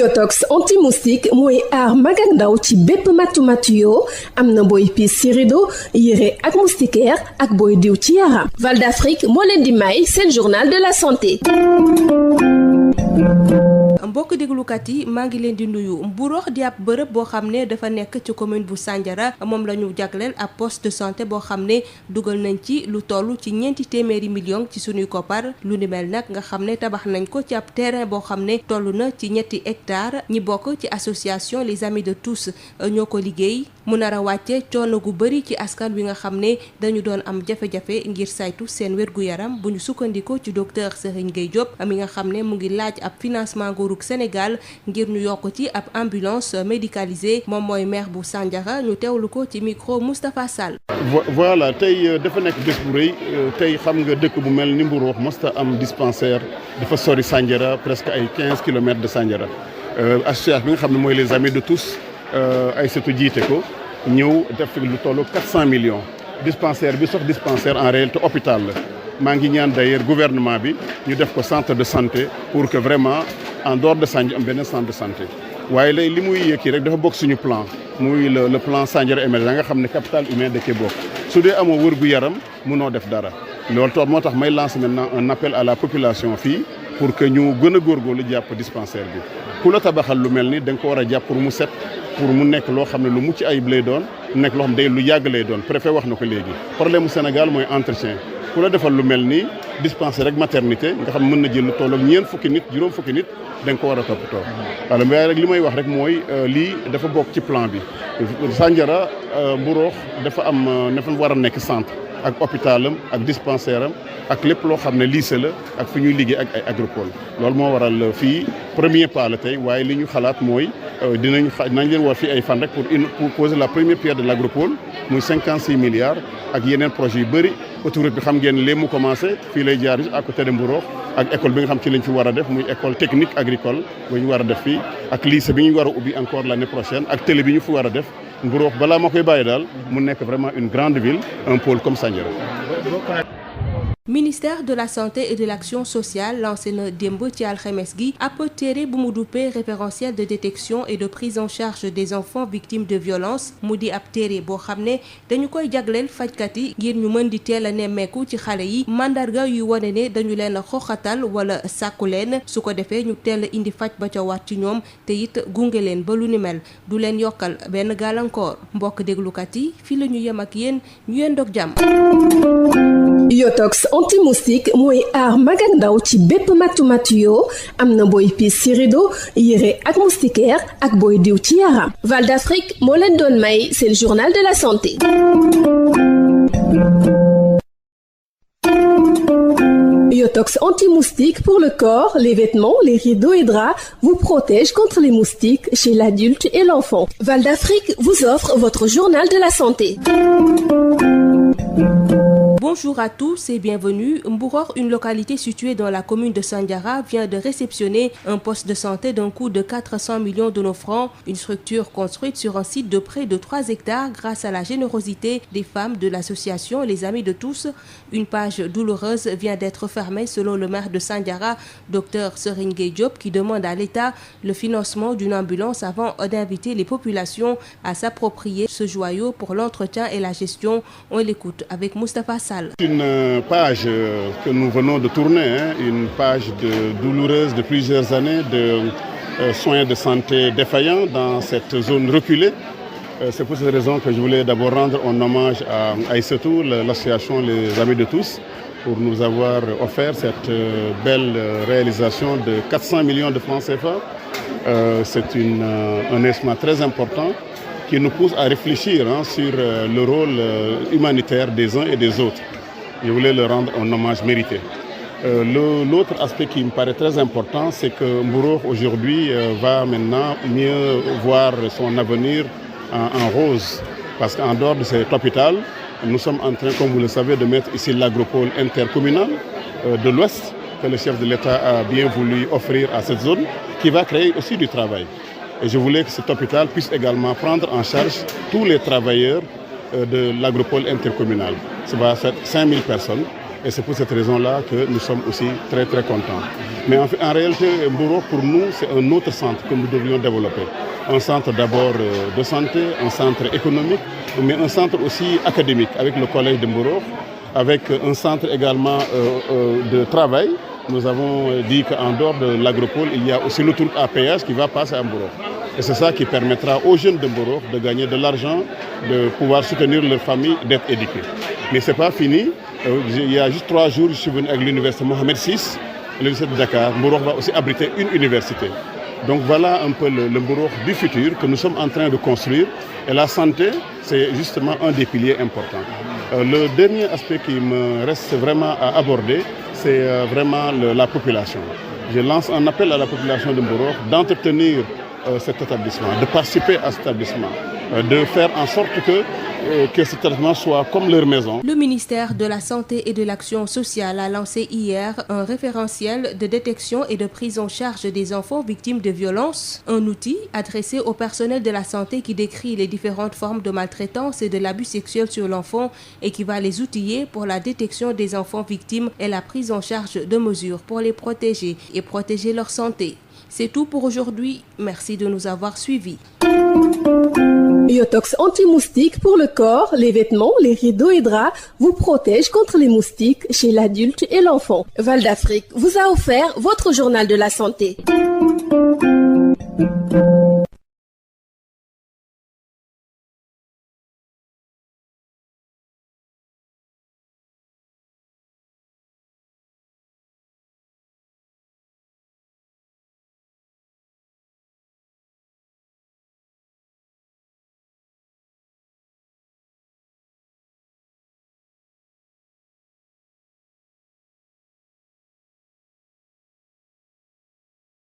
Yotox anti-moustique mooy aar mag ak ndaw ci bépp matu-matu yoo am na booy piis ci rido yére ak moustiquaire ak booy diw ci yaram. Val d'Afrique moo leen di may seen journal de la santé. mbokk déglukat yi maa ngi leen di nuyu. Mburox di ab bërëb boo xam ne dafa nekk ci commune bu Sandiara moom la ñu jagleel ab poste de santé boo xam ne dugal nañ ci lu toll ci 400 millions ci sunuy koppar. lu ni mel nag nga xam ne tabax nañ ko ci ab terrain boo xam ne toll na ci 3 hectares ñi bokk ci association les amis de tous ñoo ko liggéey mu nar a wàcce coono gu bëri ci askan wi nga xam ne dañu doon am jafe-jafe ngir saytu seen wér-gu-yaram bu ñu sukkandikoo ci docteur Serigne Gueye Diop mi nga xam ne mu ngi laaj ab financement nguurug Sénégal ngir ñu yokk ci ab ambulance médicalisée moom mooy maire bu Sandiara ñu teewlu ko ci micro Moustapha Sall. voilà tey dafa nekk bés bu rëy tey xam nga dëkk bu mel ni Mburox mosta am dispensaire dafa sori Sandiara presque ay 15 kilomètres de Sandiara association bi nga xam ne mooy les amis de tous ay surtout jiite ko ñëw def lu tollu 400 millions dispensaire bi sax dispensaire en réalité hôpital la. maa ngi ñaan d'ailleurs gouvernement bi ñu def ko centre de santé pour que vraiment en dehors de Sandiara am benn centre de santé waaye lay li muy kii rek dafa bokk suñu plan muy le plan Sandiara émergent nga xam ne capital humain da cee bokk su dee amoo wër gu yaram mënoo def dara loolu toog moo tax may lancer maintenant un appel à la population fii pour que ñu gën a góorgóorlu jàpp dispensaire bi ku la tabaxal lu mel ni da nga ko war a jàpp pour mu set pour mu nekk loo xam ne lu mucc ayib lay doon nekk loo xam ne day lu yàgg lay doon préfet wax na ko léegi problème mu Sénégal mooy entretien ku la defal lu mel ni dispensaire rek maternité nga xam mën na jël lu toll ak ñeent fukki nit juróom fukki nit da nga ko war a toppatoo. voilà mais rek li may wax rek mooy lii dafa bokk ci plan bi Sandiara Mburox dafa am dafa war a nekk centre ak hôpitalam ak dispensaire am ak lépp loo xam ne lycée la ak fi ñuy liggéey ak ay agropole loolu moo waral fii premier pas la tey waaye li ñu xalaat mooy nañ leen war fii ay fan rek pour poser la première pierre de l'agropole muy 56 milliards ak yeneen projet yu bëri autoroute bi xam ngeen léegi mu commencé fii lay jaar à côté de Mburox ak école bi nga xam ci lañ fi war a def muy école technique agricole bu ñu war a def fii ak lycée bi ñu war a ubbi encore l'année prochaine ak télé bi ñu fi war a def Mburox balaa ma koy bàyyi daal mu nekk vraiment une grande ville un pôle comme Sandiara. Ministère de la santé et de l'action sociale lancé na démb ci alxames gi ab téere bu mu duppee référentiel de détection et de prise en charge des enfants victimes de violence mu di ab téere boo xam ne dañu koy jagleel fajkat yi ngir ñu mën di teel a nemmeeku ci xale yi mandarga yuy wane ne dañu leen a xoxatal wala sàkku leen su ko defee ñu teel a indi faj ba ca waat ci ñoom te it gunge leen ba lu ni mel du leen yokkal benn gàllankoor mbokk déglukat yi fii la ñu yem ak yéen ñu yendoog jàmm. Yotox anti-moustique mooy aar mag ak ndaw ci bépp matu-matu yoo am na booy piis ci rido yére ak moustiquaire ak booy diw ci yaram. Val d'Afrique moo leen doon may seen journal de la santé. Yotox anti-moustique pour le corps, les vêtements, les rideaux et draps vous protège contre les moustiques chez l'adulte et l'enfant. Val d'Afrique vous offre votre journal de la santé. Bonjour à tous et bienvenue. Mburox, une localité située dans la commune de Sandiara, vient de réceptionner un poste de santé d'un coût de 400 millions de nos francs. Une structure construite sur un site de près de 3 hectares grâce à la générosité des femmes de l'association Les Amis de tous. Une page douloureuse vient d'être fermée selon le maire de Sandiara, docteur Serigne Gueye Diop, qui demande à l'État le financement d'une ambulance avant d'inviter les populations à s'approprier ce joyau pour l'entretien et la gestion. On l'écoute avec Moustapha Sall. Une page que nous venons de tourner, une page douloureuse de plusieurs années de soins de santé défaillants dans cette zone reculée. C'est pour cette raison que je voulais d'abord rendre un hommage à Aïssatou, l'association Les Amis de tous, pour nous avoir offert cette belle réalisation de 400 millions de francs CFA. C'est un instrument très important qui nous pousse à réfléchir sur le rôle humanitaire des uns et des autres. Je voulais leur rendre un hommage mérité. L'autre aspect qui me paraît très important, c'est que Mburox aujourd'hui va maintenant mieux voir son avenir en rose. Parce qu'en dehors de cet hôpital, nous sommes en train, comme vous le savez, de mettre ici l'agropole intercommunal de l'Ouest, que le chef de l'État a bien voulu offrir à cette zone, qui va créer aussi du travail. Et je voulais que cet hôpital puisse également prendre en charge tous les travailleurs de l'agropole intercommunal. Ça va faire 5000 personnes Et c'est pour cette raison-là que nous sommes aussi très très contents. Mais en réalité, Mbourokh, pour nous, c'est un autre centre que nous devrions développer. Un centre d'abord de santé, un centre économique, mais un centre aussi académique avec le collège de Mbourokh, avec un centre également de travail. Nous avons dit qu'en dehors de l'agropole, il y a aussi l'autoroute à péage qui va passer à Mbourokh. Et c'est ça qui permettra aux jeunes de Mbourokh de gagner de l'argent, de pouvoir soutenir leur famille, d'être éduqués. Mais ce n'est pas fini. Il y a juste 3 jours, je suis venu avec l'université Mohamed VI, l'université de Dakar. Mbourokh va aussi abriter une université. Donc voilà un peu le Mbourokh du futur que nous sommes en train de construire. Et la santé, c'est justement un des piliers importants. Le dernier aspect qui me reste vraiment à aborder, c'est vraiment la population. Je lance un appel à la population de Mbourokh d'entretenir cet établissement, de participer à cet établissement, de faire en sorte que cet établissement soit comme leur maison. Le ministère de la Santé et de l'Action sociale a lancé hier un référentiel de détection et de prise en charge des enfants victimes de violences, un outil adressé au personnel de la santé qui décrit les différentes formes de maltraitance et de l'abus sexuel sur l'enfant et qui va les outiller pour la détection des enfants victimes et la prise en charge de mesures pour les protéger et protéger leur santé. C'est tout pour aujourd'hui. Merci de nous avoir suivis. Yotox anti-moustique pour le corps, les vêtements, les rideaux et draps vous protège contre les moustiques chez l'adulte et l'enfant. Val d'Afrique vous a offert votre journal de la santé.